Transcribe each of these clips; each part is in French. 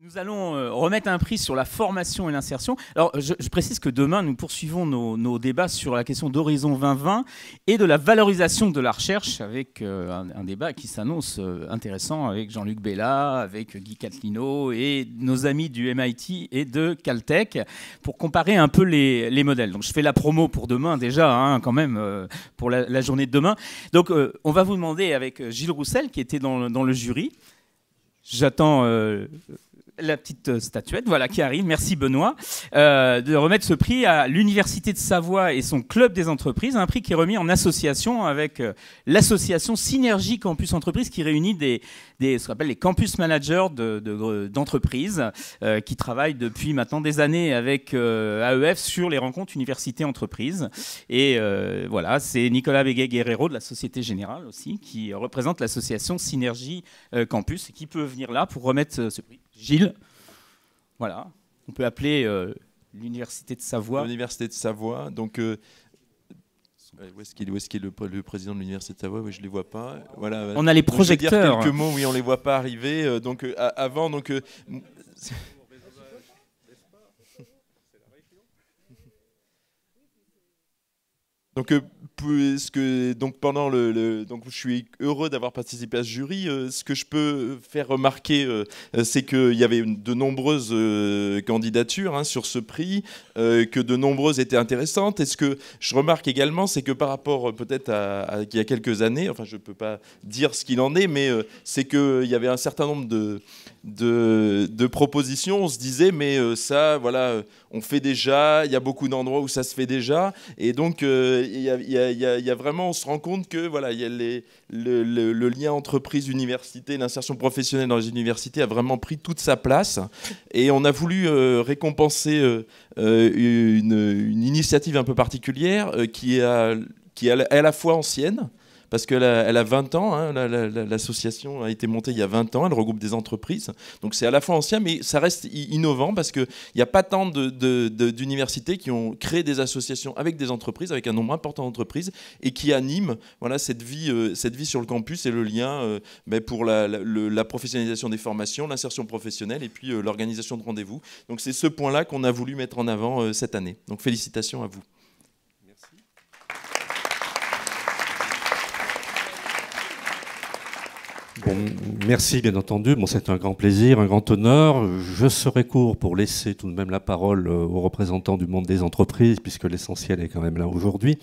Nous allons remettre un prix sur la formation et l'insertion. Alors, je précise que demain, nous poursuivons nos débats sur la question d'Horizon 2020 et de la valorisation de la recherche avec un débat qui s'annonce intéressant avec Jean-Luc Bella, avec Guy Catlino et nos amis du MIT et de Caltech pour comparer un peu les modèles. Donc, je fais la promo pour demain déjà, hein, quand même, pour la journée de demain. Donc, on va vous demander avec Gilles Roussel, qui était dans le jury. J'attends... la petite statuette, voilà, qui arrive. Merci Benoît. De remettre ce prix à l'Université de Savoie et son club des entreprises, un prix qui est remis en association avec l'association Synergie Campus Entreprises, qui réunit ce qu'on appelle les campus managers d'entreprises qui travaillent depuis maintenant des années avec AEF sur les rencontres universités-entreprises. Et voilà, c'est Nicolas Béguet-Guerrero de la Société Générale aussi, qui représente l'association Synergie Campus et qui peut venir là pour remettre ce prix. Gilles, voilà, on peut appeler l'Université de Savoie. L'Université de Savoie, donc où est-ce qu'il est le président de l'Université de Savoie? Oui, je ne les vois pas. Voilà. On a les projecteurs. Je vais dire quelques mots, oui, on ne les voit pas arriver. Donc avant, donc... Donc, pendant donc je suis heureux d'avoir participé à ce jury. Ce que je peux faire remarquer, c'est qu'il y avait de nombreuses candidatures, hein, sur ce prix, que de nombreuses étaient intéressantes. Et ce que je remarque également, c'est que par rapport peut-être à il y a quelques années, enfin je ne peux pas dire ce qu'il en est, mais c'est qu'il y avait un certain nombre de propositions. On se disait, mais ça, voilà, on fait déjà, il y a beaucoup d'endroits où ça se fait déjà. Et donc, il y a vraiment, on se rend compte que voilà, il y a le lien entreprise-université, l'insertion professionnelle dans les universités a vraiment pris toute sa place. Et on a voulu récompenser une initiative un peu particulière qui est à la fois ancienne, parce qu'elle a 20 ans, hein, l'association a été montée il y a 20 ans, elle regroupe des entreprises, donc c'est à la fois ancien, mais ça reste innovant, parce qu'il n'y a pas tant d'universités qui ont créé des associations avec des entreprises, avec un nombre important d'entreprises, et qui animent, voilà, cette vie sur le campus et le lien pour la professionnalisation des formations, l'insertion professionnelle, et puis l'organisation de rendez-vous. Donc c'est ce point-là qu'on a voulu mettre en avant cette année. Donc félicitations à vous. Bon, merci bien entendu. Bon, c'est un grand plaisir, un grand honneur. Je serai court pour laisser tout de même la parole aux représentants du monde des entreprises, puisque l'essentiel est quand même là aujourd'hui.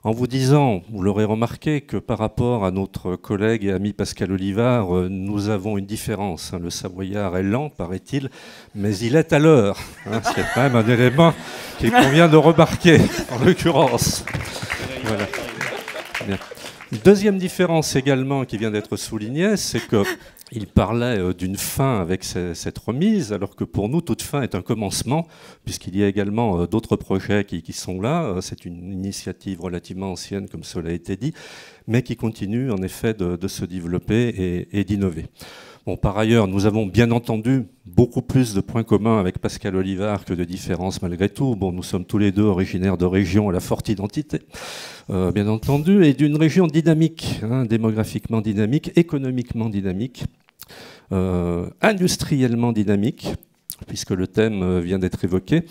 En vous disant, vous l'aurez remarqué, que par rapport à notre collègue et ami Pascal Olivard, nous avons une différence. Le Savoyard est lent, paraît-il, mais il est à l'heure. C'est quand même un élément qu'il convient de remarquer, en l'occurrence. Voilà. Bien. Deuxième différence également qui vient d'être soulignée, c'est qu'il parlait d'une fin avec cette remise, alors que pour nous, toute fin est un commencement, puisqu'il y a également d'autres projets qui sont là. C'est une initiative relativement ancienne, comme cela a été dit, mais qui continue en effet de se développer et d'innover. Bon, par ailleurs, nous avons bien entendu beaucoup plus de points communs avec Pascal Olivard que de différences malgré tout. Bon, nous sommes tous les deux originaires de régions à la forte identité, bien entendu, et d'une région dynamique, hein, démographiquement dynamique, économiquement dynamique, industriellement dynamique, puisque le thème vient d'être évoqué.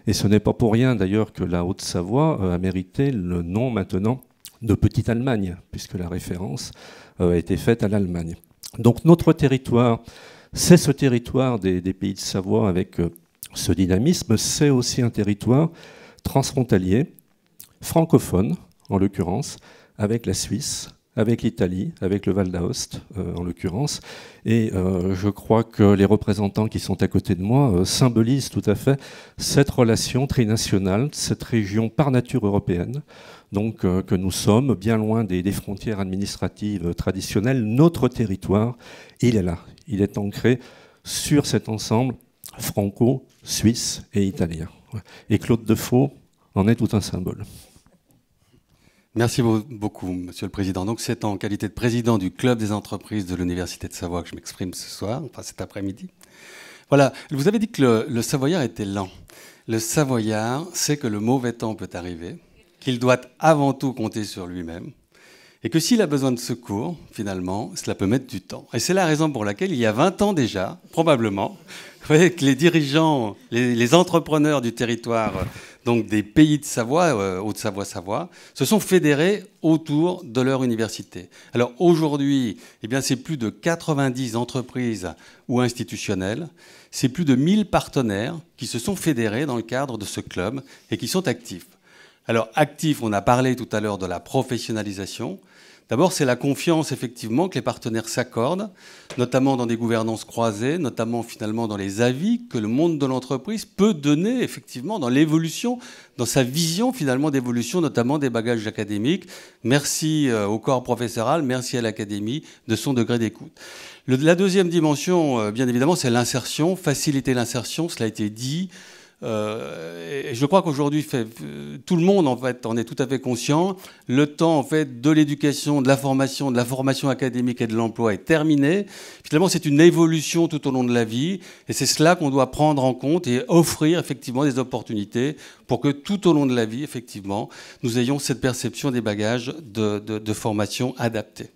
Et ce n'est pas pour rien d'ailleurs que la Haute-Savoie a mérité le nom maintenant de Petite Allemagne, puisque la référence a été faite à l'Allemagne. Donc notre territoire, c'est ce territoire des pays de Savoie avec ce dynamisme, c'est aussi un territoire transfrontalier, francophone en l'occurrence, avec la Suisse, avec l'Italie, avec le Val d'Aoste en l'occurrence. Et je crois que les représentants qui sont à côté de moi symbolisent tout à fait cette relation trinationale, cette région par nature européenne, donc que nous sommes bien loin des frontières administratives traditionnelles. Notre territoire, il est là, il est ancré sur cet ensemble franco, suisse et italien. Et Claude Defoe en est tout un symbole. Merci beaucoup, Monsieur le Président. Donc c'est en qualité de président du Club des entreprises de l'Université de Savoie que je m'exprime ce soir, enfin cet après-midi. Voilà, vous avez dit que le Savoyard était lent. Le Savoyard sait que le mauvais temps peut arriver, qu'il doit avant tout compter sur lui-même Et que s'il a besoin de secours, finalement, cela peut mettre du temps. Et c'est la raison pour laquelle, il y a 20 ans déjà, probablement, vous voyez que les dirigeants, les entrepreneurs du territoire, donc des pays de Savoie, Haute-Savoie, Savoie, se sont fédérés autour de leur université. Alors aujourd'hui, eh bien, c'est plus de 90 entreprises ou institutionnelles, c'est plus de 1000 partenaires qui se sont fédérés dans le cadre de ce club et qui sont actifs. Alors actifs, on a parlé tout à l'heure de la professionnalisation. D'abord, c'est la confiance, effectivement, que les partenaires s'accordent, notamment dans des gouvernances croisées, notamment, finalement, dans les avis que le monde de l'entreprise peut donner, effectivement, dans l'évolution, dans sa vision, finalement, d'évolution, notamment des bagages académiques. Merci au corps professoral, merci à l'académie de son degré d'écoute. La deuxième dimension, bien évidemment, c'est l'insertion, faciliter l'insertion, cela a été dit. Et je crois qu'aujourd'hui, tout le monde en fait en est tout à fait conscient. Le temps en fait de l'éducation, de la formation académique et de l'emploi est terminé. Finalement, c'est une évolution tout au long de la vie, et c'est cela qu'on doit prendre en compte et offrir effectivement des opportunités pour que tout au long de la vie, effectivement, nous ayons cette perception des bagages de formation adaptés.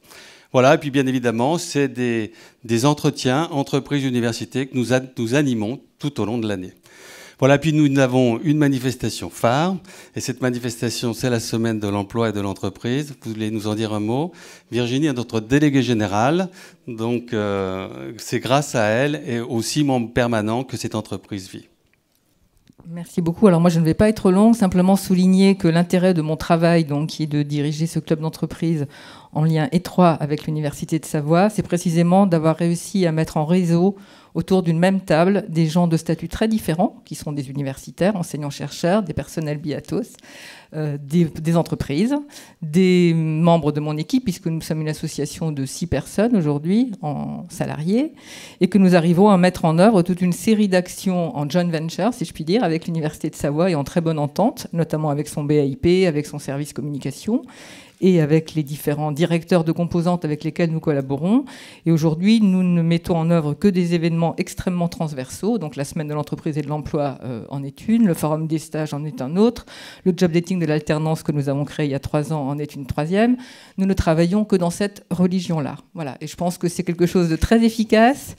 Voilà, et puis bien évidemment, c'est des entretiens entreprises-universités que nous animons tout au long de l'année. Voilà, puis nous avons une manifestation phare, et cette manifestation, c'est la semaine de l'emploi et de l'entreprise. Vous voulez nous en dire un mot? Virginie est notre déléguée générale, donc c'est grâce à elle et aussi membre permanent que cette entreprise vit. Merci beaucoup. Alors moi, je ne vais pas être longue, simplement souligner que l'intérêt de mon travail, donc, qui est de diriger ce club d'entreprise en lien étroit avec l'Université de Savoie, c'est précisément d'avoir réussi à mettre en réseau autour d'une même table des gens de statuts très différents, qui sont des universitaires, enseignants-chercheurs, des personnels BIATOS, des entreprises, des membres de mon équipe, puisque nous sommes une association de 6 personnes aujourd'hui, en salariés, et que nous arrivons à mettre en œuvre toute une série d'actions en joint venture, si je puis dire, avec l'Université de Savoie et en très bonne entente, notamment avec son BAIP, avec son service communication, et avec les différents directeurs de composantes avec lesquels nous collaborons. Et aujourd'hui, nous ne mettons en œuvre que des événements extrêmement transversaux. Donc la semaine de l'entreprise et de l'emploi en est une, le forum des stages en est un autre, le job dating de l'alternance que nous avons créé il y a 3 ans en est une troisième. Nous ne travaillons que dans cette religion-là. Voilà. Et je pense que c'est quelque chose de très efficace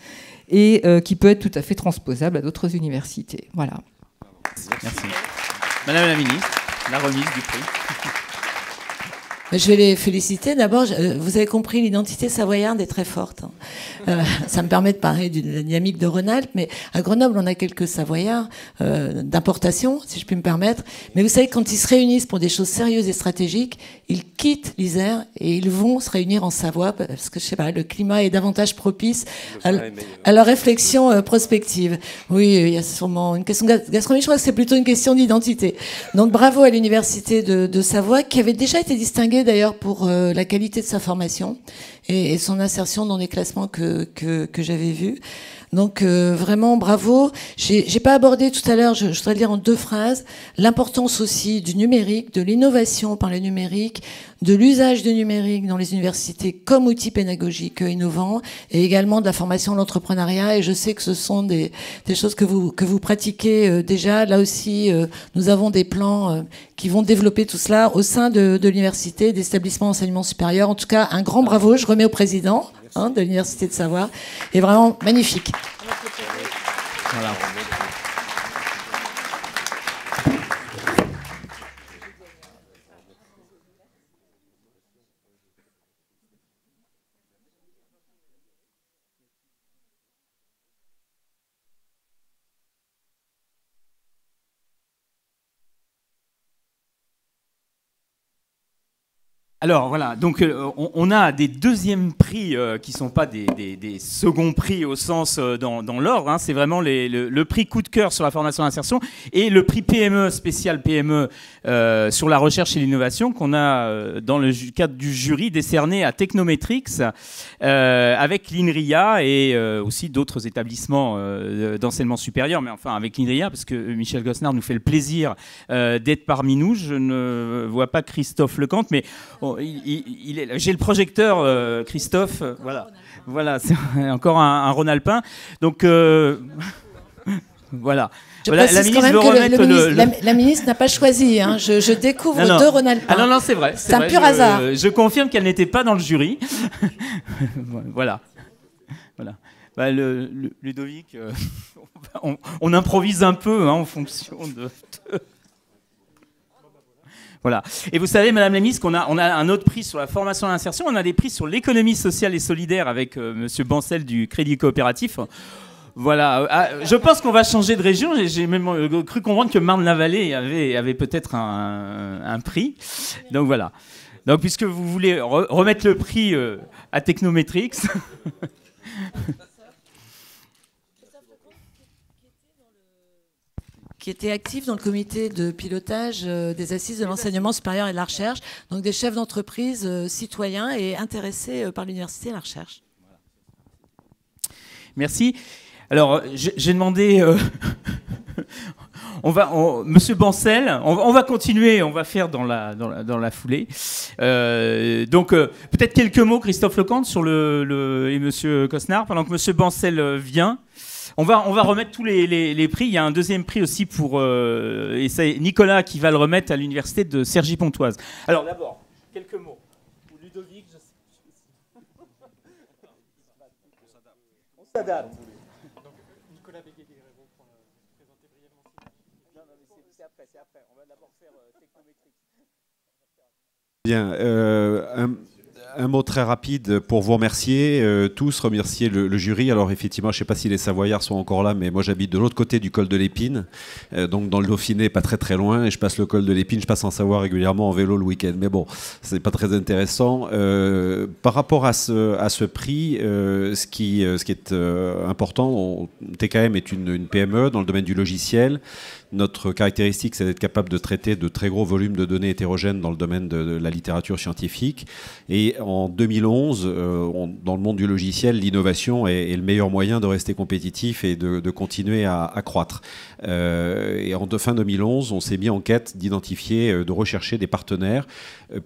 et qui peut être tout à fait transposable à d'autres universités. Voilà. Merci. Madame la ministre, la remise du prix. Je vais les féliciter. D'abord, vous avez compris, l'identité savoyarde est très forte. Ça me permet de parler d'une dynamique de Rhône-Alpes, mais à Grenoble, on a quelques Savoyards d'importation, si je puis me permettre. Mais vous savez, quand ils se réunissent pour des choses sérieuses et stratégiques, ils quittent l'Isère et ils vont se réunir en Savoie, parce que, je sais pas, le climat est davantage propice à leur réflexion prospective. Oui, il y a sûrement une question de gastronomie. Je crois que c'est plutôt une question d'identité. Donc, bravo à l'Université de Savoie, qui avait déjà été distinguée d'ailleurs pour la qualité de sa formation et son insertion dans les classements que j'avais vus. Donc vraiment bravo. J'ai pas abordé tout à l'heure, je voudrais le dire en 2 phrases, l'importance aussi du numérique, de l'innovation par le numérique, de l'usage du numérique dans les universités comme outil pédagogique innovant, et également de la formation à l'entrepreneuriat. Et je sais que ce sont des choses que vous pratiquez déjà. Là aussi, nous avons des plans qui vont développer tout cela au sein de l'université, des établissements d'enseignement supérieur. En tout cas, un grand bravo, je remets au président de l'Université de Savoie. Et vraiment magnifique. Voilà. Alors voilà, donc on a des deuxièmes prix qui ne sont pas des seconds prix au sens dans l'ordre, hein. C'est vraiment le prix coup de cœur sur la formation et l'insertion et le prix PME, spécial PME sur la recherche et l'innovation qu'on a dans le cadre du jury décerné à Technometrix avec l'INRIA et aussi d'autres établissements d'enseignement supérieur, mais enfin avec l'INRIA parce que Michel Gosnard nous fait le plaisir d'être parmi nous. Je ne vois pas Christophe Lecante, mais il est là. J'ai le projecteur, Christophe. Voilà, c'est encore un Rhône-Alpin. Donc, Voilà. Je Voilà, précise quand même que la ministre n'a pas choisi. Hein. Je découvre deux Rhône-Alpins. Ah non, c'est vrai. C'est un pur hasard. Je confirme qu'elle n'était pas dans le jury. Voilà. Bah, Ludovic, on improvise un peu en fonction de... Voilà. Et vous savez, Madame la Ministre, qu'on a un autre prix sur la formation et l'insertion. On a des prix sur l'économie sociale et solidaire avec Monsieur Bancel du Crédit Coopératif. Voilà. Je pense qu'on va changer de région. J'ai même cru comprendre que Marne-la-Vallée avait peut-être un prix. Donc voilà. Donc puisque vous voulez remettre le prix à Technometrix... qui était actif dans le comité de pilotage des assises de l'enseignement supérieur et de la recherche, donc des chefs d'entreprise citoyens et intéressés par l'université et la recherche. Merci. Alors, j'ai demandé... Monsieur Bancel, on va continuer, on va faire dans la foulée. Donc, peut-être quelques mots, Christophe Lecomte, sur et Monsieur Cosnard, pendant que Monsieur Bancel vient. On va remettre tous les prix. Il y a un deuxième prix aussi et c'est Nicolas qui va le remettre à l'université de Cergy-Pontoise. Alors d'abord, quelques mots. Ludovic, on s'adapte. Nicolas Béguélier pour présenter brièvement. Non, mais c'est après. On va d'abord faire Technometrix. Bien, un mot très rapide pour vous remercier, tous remercier le jury. Alors effectivement, je ne sais pas si les Savoyards sont encore là, mais moi j'habite de l'autre côté du col de l'Épine, donc dans le Dauphiné, pas très très loin, et je passe le col de l'Épine, je passe en Savoie régulièrement en vélo le week-end. Mais bon, c'est pas très intéressant. Par rapport à ce prix, ce qui est important, TKM est une PME dans le domaine du logiciel. Notre caractéristique, c'est d'être capable de traiter de très gros volumes de données hétérogènes dans le domaine de la littérature scientifique. Et en 2011, dans le monde du logiciel, l'innovation est le meilleur moyen de rester compétitif et de continuer à croître. Et en fin 2011, on s'est mis en quête d'identifier, de rechercher des partenaires,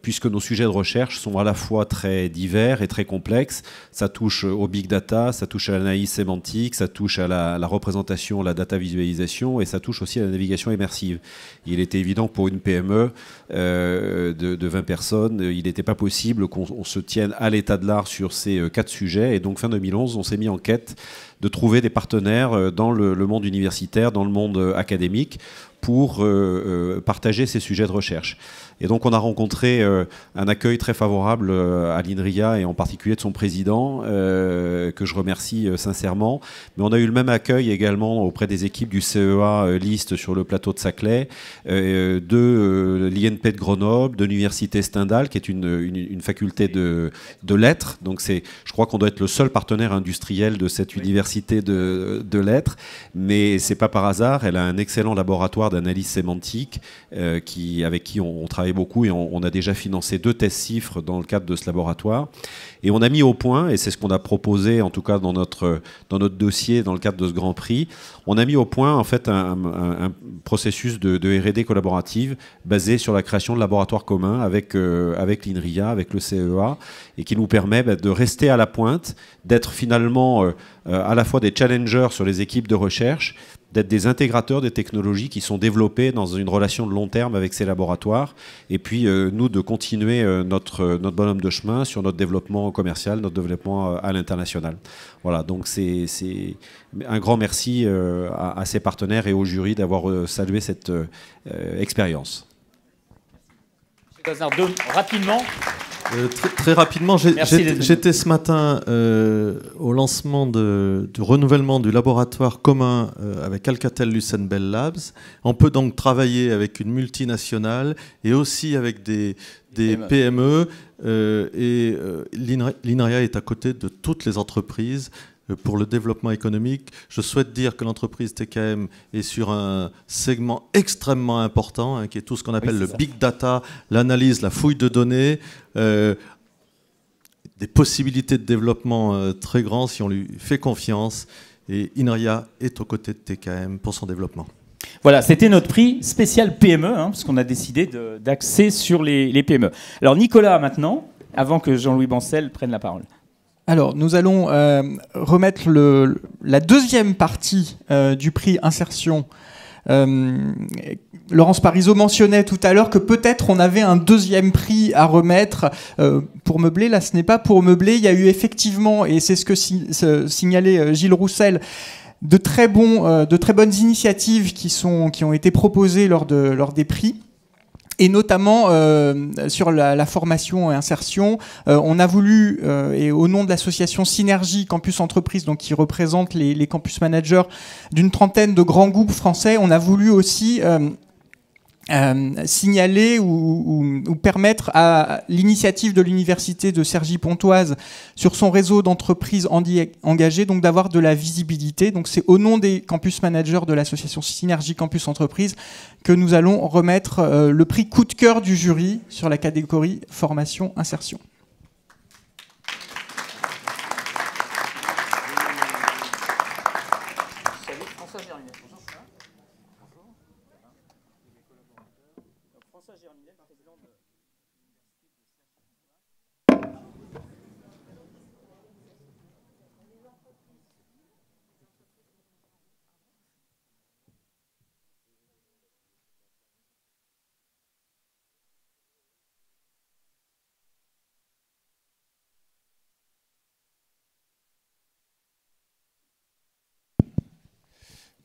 puisque nos sujets de recherche sont à la fois très divers et très complexes. Ça touche au big data, ça touche à l'analyse sémantique, ça touche à la représentation, la data visualisation, et ça touche aussi à la navigation immersive. Il était évident que pour une PME de 20 personnes, il n'était pas possible qu'on se tienne à l'état de l'art sur ces 4 sujets. Et donc fin 2011, on s'est mis en quête de trouver des partenaires dans le monde universitaire, dans le monde académique, pour partager ces sujets de recherche. Et donc on a rencontré un accueil très favorable à l'INRIA et en particulier de son président, que je remercie sincèrement. Mais on a eu le même accueil également auprès des équipes du CEA LIST sur le plateau de Saclay, de l'INP de Grenoble, de l'université Stendhal, qui est une faculté de lettres. Donc je crois qu'on doit être le seul partenaire industriel de cette université de lettres. Mais c'est pas par hasard, elle a un excellent laboratoire d'analyse sémantique avec qui on travaille beaucoup, et on a déjà financé 2 tests CIFRE dans le cadre de ce laboratoire. Et on a mis au point, et c'est ce qu'on a proposé en tout cas dans notre dossier dans le cadre de ce Grand Prix, on a mis au point en fait un processus de R&D collaborative basé sur la création de laboratoires communs avec l'INRIA, avec le CEA, et qui nous permet de rester à la pointe, d'être finalement à la fois des challengers sur les équipes de recherche, d'être des intégrateurs des technologies qui sont développées dans une relation de long terme avec ces laboratoires, et puis nous de continuer notre bonhomme de chemin sur notre développement commercial, notre développement à l'international. Voilà, donc c'est un grand merci à ces partenaires et au jury d'avoir salué cette expérience. Rapidement. Très rapidement, j'étais ce matin au lancement du renouvellement du laboratoire commun avec Alcatel-Lucent Bell Labs. On peut donc travailler avec une multinationale et aussi avec des PME. L'INRIA est à côté de toutes les entreprises pour le développement économique. Je souhaite dire que l'entreprise TKM est sur un segment extrêmement important, qui est tout ce qu'on appelle le big data, l'analyse, la fouille de données, des possibilités de développement très grands si on lui fait confiance. Et INRIA est aux côtés de TKM pour son développement. Voilà, c'était notre prix spécial PME, parce qu'on a décidé d'axer sur les PME. Alors Nicolas, maintenant, avant que Jean-Louis Bancel prenne la parole. Alors, nous allons remettre la deuxième partie du prix Insertion. Laurence Parisot mentionnait tout à l'heure que peut-être on avait un deuxième prix à remettre pour Meublé. Là, ce n'est pas pour Meublé. Il y a eu effectivement, et c'est ce que signalait Gilles Roussel, de très bonnes initiatives qui ont été proposées lors des prix. Et notamment sur la formation et insertion, on a voulu, et au nom de l'association Synergie Campus Entreprise, donc qui représente les campus managers d'une trentaine de grands groupes français, on a voulu aussi signaler ou permettre à l'initiative de l'université de Cergy-Pontoise sur son réseau d'entreprises engagées, donc d'avoir de la visibilité. Donc c'est au nom des campus managers de l'association Synergie Campus Entreprise que nous allons remettre le prix coup de cœur du jury sur la catégorie formation insertion.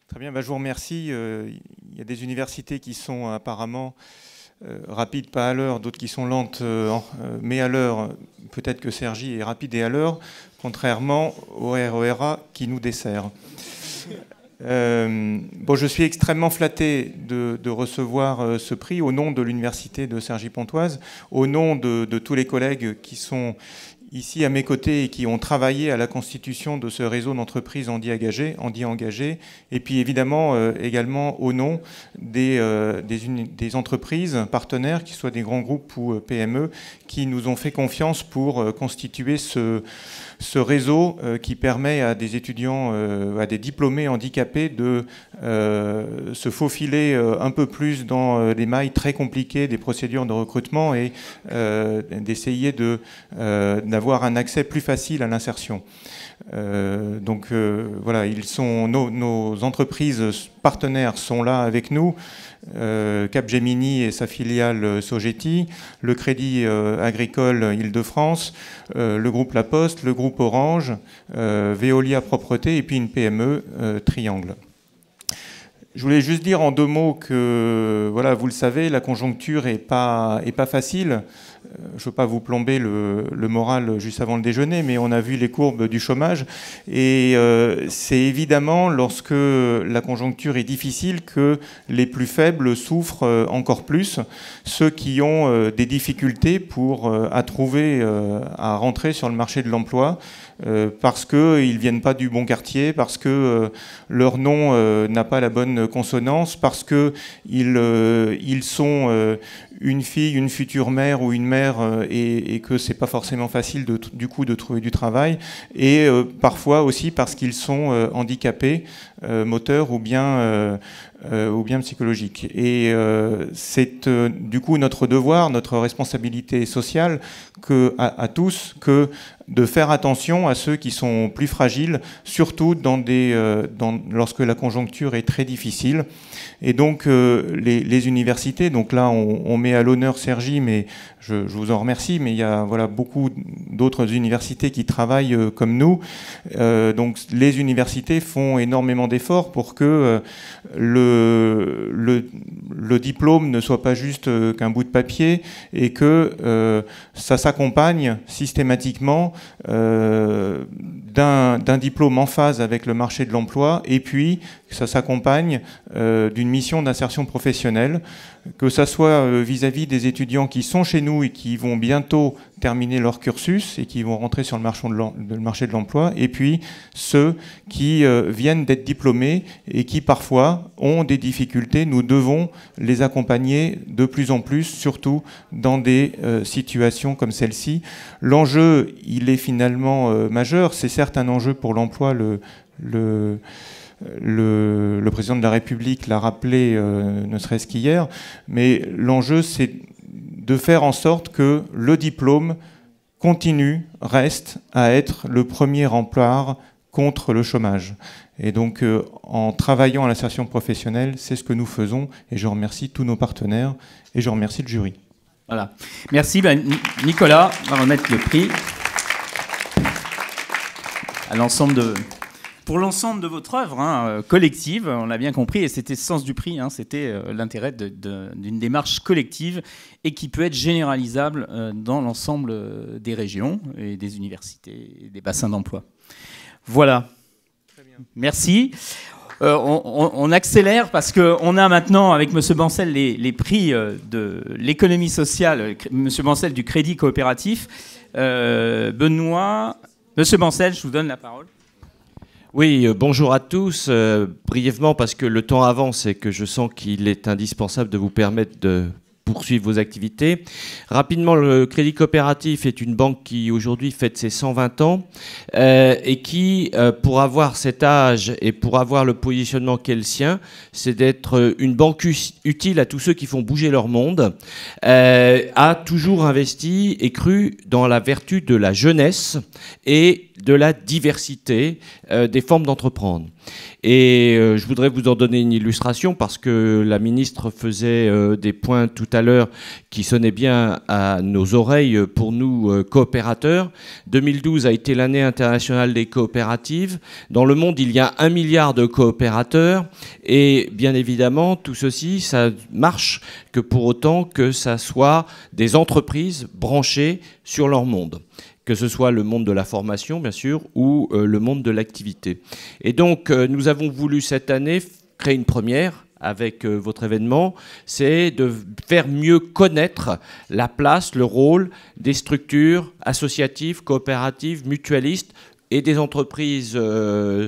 Très bien, je vous remercie. Il y a des universités qui sont apparemment rapides, pas à l'heure, d'autres qui sont lentes, mais à l'heure. Peut-être que Cergy est rapide et à l'heure, contrairement au RERA qui nous dessert. Je suis extrêmement flatté de recevoir ce prix au nom de l'université de Cergy-Pontoise, au nom de tous les collègues qui sont ici à mes côtés et qui ont travaillé à la constitution de ce réseau d'entreprises engagées, et puis évidemment également au nom des entreprises partenaires, qu'ils soient des grands groupes ou PME, qui nous ont fait confiance pour constituer ce réseau qui permet à des étudiants, à des diplômés handicapés de se faufiler un peu plus dans les mailles très compliquées des procédures de recrutement et d'essayer d'avoir un accès plus facile à l'insertion. Voilà, nos entreprises partenaires sont là avec nous. Capgemini et sa filiale Sogeti, le Crédit Agricole Île-de-France, le groupe La Poste, le groupe Orange, Veolia Propreté et puis une PME, Triangle. Je voulais juste dire en 2 mots que, voilà, vous le savez, la conjoncture est pas facile. Je ne veux pas vous plomber le moral juste avant le déjeuner, mais on a vu les courbes du chômage. Et c'est évidemment lorsque la conjoncture est difficile que les plus faibles souffrent encore plus. Ceux qui ont des difficultés à rentrer sur le marché de l'emploi, parce qu'ils ne viennent pas du bon quartier, parce que leur nom n'a pas la bonne consonance, parce qu'ils sont une fille, une future mère ou une mère et que c'est pas forcément facile du coup de trouver du travail, et parfois aussi parce qu'ils sont handicapés moteurs ou bien psychologiques. Et c'est du coup notre devoir, notre responsabilité sociale à tous que de faire attention à ceux qui sont plus fragiles, surtout lorsque la conjoncture est très difficile. Et donc les universités, donc là on met à l'honneur Cergy, mais je vous en remercie, mais il y a beaucoup d'autres universités qui travaillent comme nous. Donc les universités font énormément d'efforts pour que le diplôme ne soit pas juste qu'un bout de papier, et que ça s'accompagne systématiquement d'un diplôme en phase avec le marché de l'emploi, et puis ça s'accompagne d'une mission d'insertion professionnelle, que ça soit vis-à-vis des étudiants qui sont chez nous et qui vont bientôt terminer leur cursus et qui vont rentrer sur le marché de l'emploi, et puis ceux qui viennent d'être diplômés et qui parfois ont des difficultés. Nous devons les accompagner de plus en plus, surtout dans des situations comme celle-ci. L'enjeu, il est finalement majeur. C'est certes un enjeu pour l'emploi. Le président de la République l'a rappelé, ne serait-ce qu'hier, mais l'enjeu, c'est de faire en sorte que le diplôme reste à être le premier rempart contre le chômage. Et donc, en travaillant à l'insertion professionnelle, c'est ce que nous faisons. Et je remercie tous nos partenaires et je remercie le jury. Voilà. Merci. Nicolas va remettre le prix à pour l'ensemble de votre œuvre collective, on l'a bien compris, et c'était le sens du prix, c'était l'intérêt d'une démarche collective et qui peut être généralisable dans l'ensemble des régions et des universités et des bassins d'emploi. Voilà. Très bien. Merci. On accélère parce qu'on a maintenant avec M. Bancel les prix de l'économie sociale, M. Bancel du Crédit Coopératif. Benoît, M. Bancel, je vous donne la parole. Oui, bonjour à tous. Brièvement, parce que le temps avance et que je sens qu'il est indispensable de vous permettre de poursuivre vos activités. Rapidement, le Crédit Coopératif est une banque qui aujourd'hui fête ses 120 ans et qui, pour avoir cet âge et pour avoir le positionnement qu'est le sien, c'est d'être une banque utile à tous ceux qui font bouger leur monde, a toujours investi et cru dans la vertu de la jeunesse et de la diversité des formes d'entreprendre. Et je voudrais vous en donner une illustration parce que la ministre faisait des points tout à l'heure qui sonnaient bien à nos oreilles pour nous coopérateurs. 2012 a été l'année internationale des coopératives. Dans le monde, il y a 1 milliard de coopérateurs et bien évidemment, tout ceci, ça marche que pour autant que ça soit des entreprises branchées sur leur monde, que ce soit le monde de la formation, bien sûr, ou le monde de l'activité. Et donc, nous avons voulu cette année créer une première avec votre événement, c'est de faire mieux connaître la place, le rôle des structures associatives, coopératives, mutualistes et des entreprises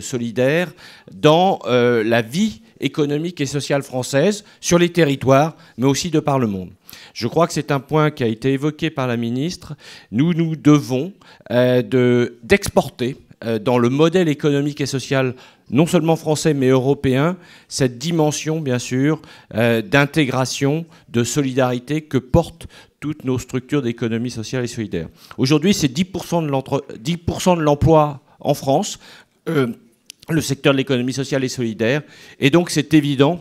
solidaires dans la vie économique et sociale française, sur les territoires, mais aussi de par le monde. Je crois que c'est un point qui a été évoqué par la ministre. Nous devons d'exporter dans le modèle économique et social, non seulement français, mais européen, cette dimension, bien sûr, d'intégration, de solidarité que portent toutes nos structures d'économie sociale et solidaire. Aujourd'hui, c'est 10% de l'emploi en France, le secteur de l'économie sociale et solidaire. Et donc, c'est évident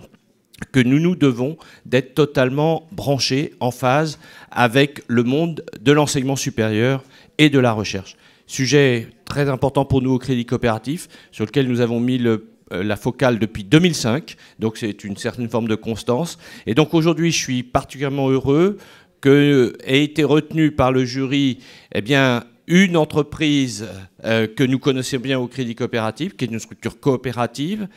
que nous devons d'être totalement branchés, en phase avec le monde de l'enseignement supérieur et de la recherche. Sujet très important pour nous au Crédit Coopératif, sur lequel nous avons mis la focale depuis 2005, donc c'est une certaine forme de constance. Et donc aujourd'hui, je suis particulièrement heureux qu'ait été retenue par le jury une entreprise que nous connaissons bien au Crédit Coopératif, qui est une structure coopérative,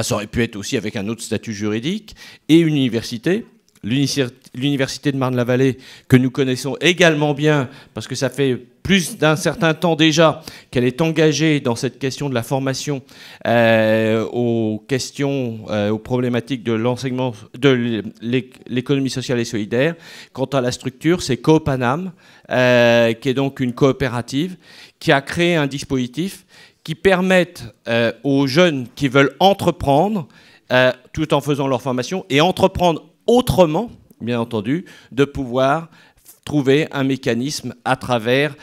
ça aurait pu être aussi avec un autre statut juridique, et une université, l'université de Marne-la-Vallée, que nous connaissons également bien, parce que ça fait plus d'un certain temps déjà qu'elle est engagée dans cette question de la formation aux problématiques de l'enseignement, de l'économie sociale et solidaire. Quant à la structure, c'est Coopanam, qui est donc une coopérative, qui a créé un dispositif qui permette aux jeunes qui veulent entreprendre, tout en faisant leur formation, et entreprendre autrement, bien entendu, de pouvoir trouver un mécanisme à travers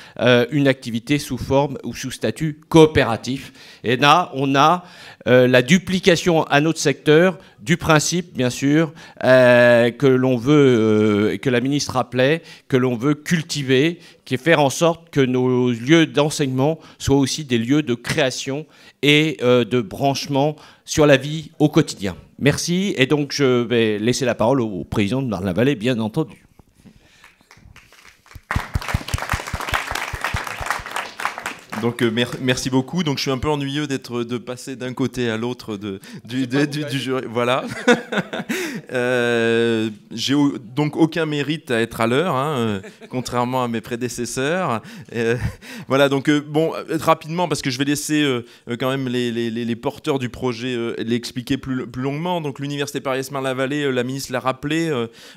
une activité sous forme ou sous statut coopératif. Et là, on a la duplication à notre secteur du principe, bien sûr, que l'on veut, et que la ministre rappelait, que l'on veut cultiver, qui est faire en sorte que nos lieux d'enseignement soient aussi des lieux de création et de branchement sur la vie au quotidien. Merci. Et donc, je vais laisser la parole au président de Marne-la-Vallée, bien entendu. Donc merci beaucoup. Donc je suis un peu ennuyeux de passer d'un côté à l'autre du jury. Voilà. J'ai donc aucun mérite à être à l'heure, contrairement à mes prédécesseurs. Voilà. Donc rapidement, parce que je vais laisser quand même les porteurs du projet l'expliquer plus longuement. Donc l'université Paris-Marne-la-Vallée, la ministre l'a rappelé,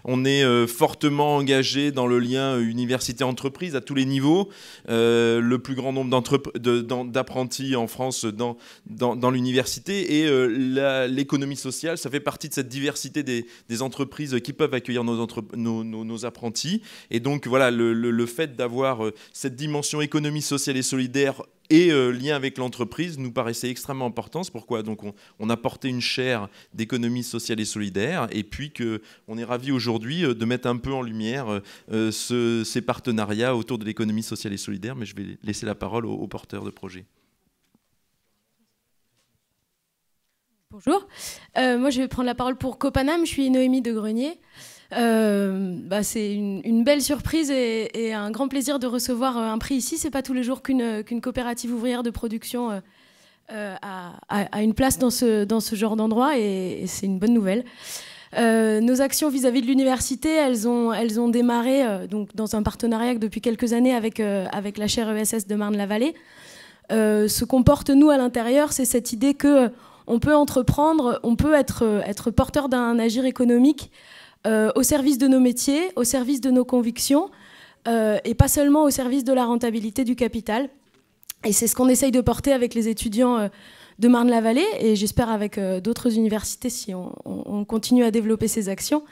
on est fortement engagé dans le lien université-entreprise à tous les niveaux. Le plus grand nombre d'entreprises d'apprentis en France dans l'université. Et l'économie sociale, ça fait partie de cette diversité des entreprises qui peuvent accueillir nos apprentis. Et donc voilà, le fait d'avoir cette dimension économie sociale et solidaire et lien avec l'entreprise nous paraissait extrêmement important. C'est pourquoi donc on a porté une chaire d'économie sociale et solidaire, et puis qu'on est ravis aujourd'hui de mettre un peu en lumière ces partenariats autour de l'économie sociale et solidaire. Mais je vais laisser la parole aux porteurs de projet. Bonjour, moi je vais prendre la parole pour Copanam, je suis Noémie de Grenier. C'est une belle surprise et un grand plaisir de recevoir un prix ici. C'est pas tous les jours qu'une coopérative ouvrière de production a une place dans ce genre d'endroit, et c'est une bonne nouvelle. Nos actions vis-à-vis de l'université, elles ont démarré donc dans un partenariat depuis quelques années avec la chaire ESS de Marne-la-Vallée. Ce qu'on porte nous à l'intérieur, c'est cette idée que on peut entreprendre, on peut être porteur d'un agir économique au service de nos métiers, au service de nos convictions, et pas seulement au service de la rentabilité du capital. Et c'est ce qu'on essaye de porter avec les étudiants de Marne-la-Vallée, et j'espère avec d'autres universités si on continue à développer ces actions.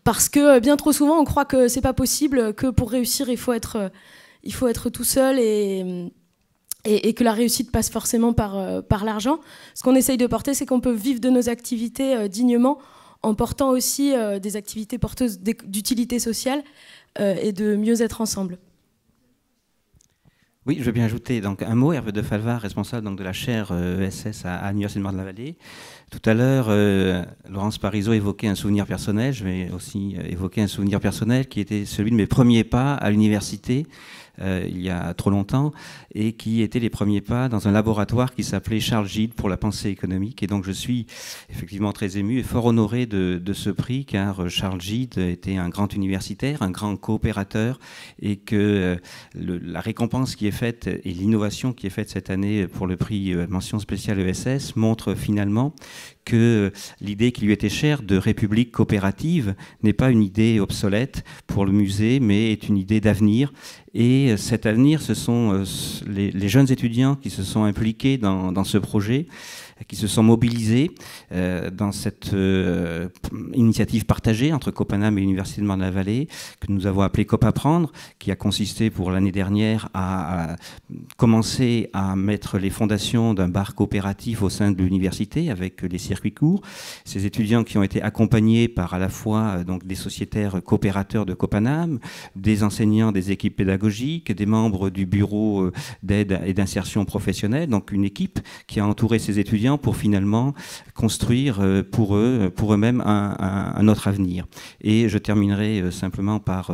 Parce que bien trop souvent, on croit que c'est pas possible, que pour réussir, il faut être tout seul, et que la réussite passe forcément par l'argent. Ce qu'on essaye de porter, c'est qu'on peut vivre de nos activités dignement, en portant aussi des activités porteuses d'utilité sociale et de mieux être ensemble. Oui, je veux bien ajouter donc un mot. Hervé de Falva, responsable donc de la chaire ESS à l'Université de Marne-la-Vallée. Tout à l'heure, Laurence Parisot évoquait un souvenir personnel. Je vais aussi évoquer un souvenir personnel qui était celui de mes premiers pas à l'université. Il y a trop longtemps, et qui étaient les premiers pas dans un laboratoire qui s'appelait Charles Gide pour la pensée économique. Et donc je suis effectivement très ému et fort honoré de ce prix, car Charles Gide était un grand universitaire, un grand coopérateur, et que la récompense qui est faite et l'innovation qui est faite cette année pour le prix mention spéciale ESS montre finalement que l'idée qui lui était chère de république coopérative n'est pas une idée obsolète pour le musée, mais est une idée d'avenir. Et cet avenir, ce sont les jeunes étudiants qui se sont impliqués dans ce projet, qui se sont mobilisés dans cette initiative partagée entre Copanam et l'Université de Marne-la-Vallée, que nous avons appelée COP-Apprendre, qui a consisté pour l'année dernière à commencer à mettre les fondations d'un bar coopératif au sein de l'université avec les circuits courts. Ces étudiants qui ont été accompagnés par à la fois donc des sociétaires coopérateurs de Copanam, des enseignants des équipes pédagogiques, des membres du bureau d'aide et d'insertion professionnelle, donc une équipe qui a entouré ces étudiants pour finalement construire pour eux-mêmes un autre avenir. Et je terminerai simplement par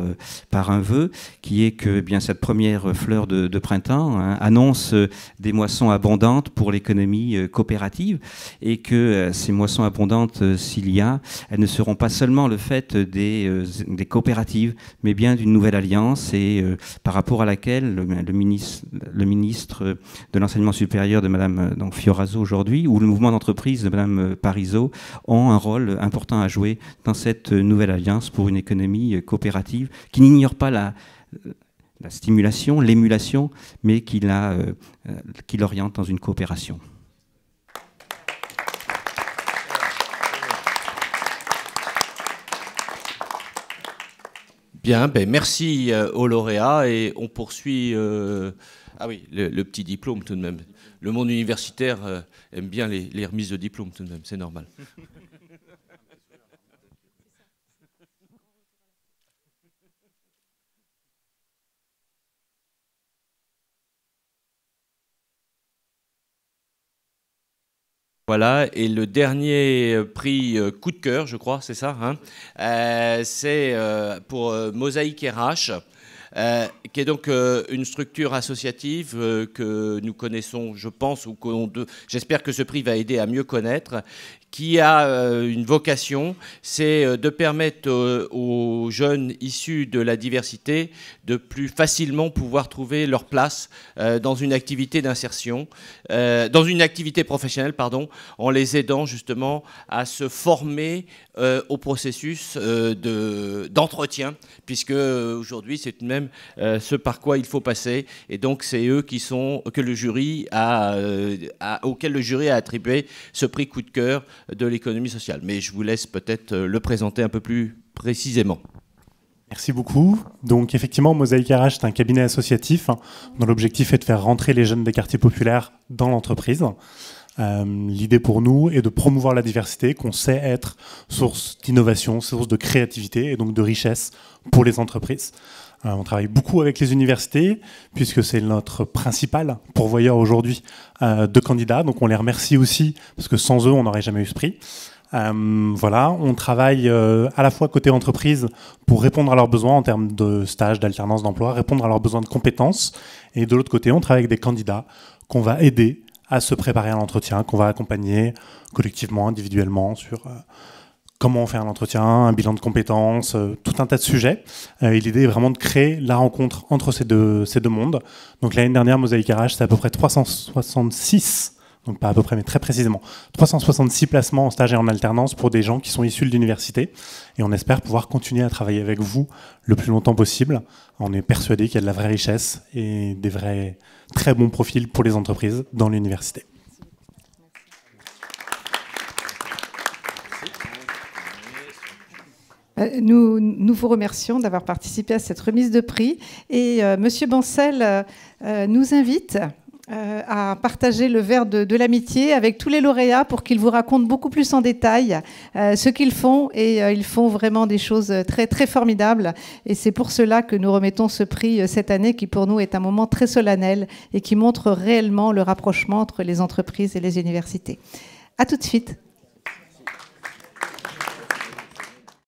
un vœu, qui est que bien cette première fleur de printemps annonce des moissons abondantes pour l'économie coopérative, et que ces moissons abondantes, s'il y a, elles ne seront pas seulement le fait des coopératives, mais bien d'une nouvelle alliance, et par rapport à laquelle le ministre de l'enseignement supérieur de Madame Fioraso aujourd'hui, ou le mouvement d'entreprise de Madame Parisot, ont un rôle important à jouer dans cette nouvelle alliance pour une économie coopérative qui n'ignore pas la stimulation, l'émulation, mais qui l'oriente dans une coopération. Bien, merci aux lauréats, et on poursuit. Ah oui, le petit diplôme tout de même. Le monde universitaire aime bien les remises de diplôme tout de même, c'est normal. Voilà, et le dernier prix coup de cœur, je crois, c'est ça, hein, c'est pour Mosaïque RH, qui est donc une structure associative que nous connaissons, je pense, ou j'espère que ce prix va aider à mieux connaître, qui a une vocation, c'est de permettre aux jeunes issus de la diversité de plus facilement pouvoir trouver leur place dans une activité d'insertion, dans une activité professionnelle, pardon, en les aidant justement à se former au processus d'entretien, puisque aujourd'hui c'est tout de même ce par quoi il faut passer, et donc c'est eux que le jury auquel le jury a attribué ce prix coup de cœur de l'économie sociale. Mais je vous laisse peut-être le présenter un peu plus précisément. Merci beaucoup. Donc effectivement, Mosaïque RH, c'est un cabinet associatif dont l'objectif est de faire rentrer les jeunes des quartiers populaires dans l'entreprise. L'idée pour nous est de promouvoir la diversité, qu'on sait être source d'innovation, source de créativité et donc de richesse pour les entreprises. On travaille beaucoup avec les universités puisque c'est notre principal pourvoyeur aujourd'hui de candidats. Donc on les remercie aussi parce que sans eux, on n'aurait jamais eu ce prix. Voilà, on travaille à la fois côté entreprise pour répondre à leurs besoins en termes de stage, d'alternance d'emploi, répondre à leurs besoins de compétences. Et de l'autre côté, on travaille avec des candidats qu'on va aider à se préparer à l'entretien, qu'on va accompagner collectivement, individuellement sur comment on fait un entretien, un bilan de compétences, tout un tas de sujets. Et l'idée est vraiment de créer la rencontre entre ces deux mondes. Donc l'année dernière, Mosaïque RH, c'est à peu près 366, donc pas à peu près, mais très précisément, 366 placements en stage et en alternance pour des gens qui sont issus de l'université. Et on espère pouvoir continuer à travailler avec vous le plus longtemps possible. On est persuadé qu'il y a de la vraie richesse et des vrais très bons profils pour les entreprises dans l'université. Nous vous remercions d'avoir participé à cette remise de prix. Et Monsieur Bancel nous invite à partager le verre de l'amitié avec tous les lauréats pour qu'ils vous racontent beaucoup plus en détail ce qu'ils font. Et ils font vraiment des choses très, très formidables. Et c'est pour cela que nous remettons ce prix cette année qui pour nous est un moment très solennel et qui montre réellement le rapprochement entre les entreprises et les universités. À tout de suite.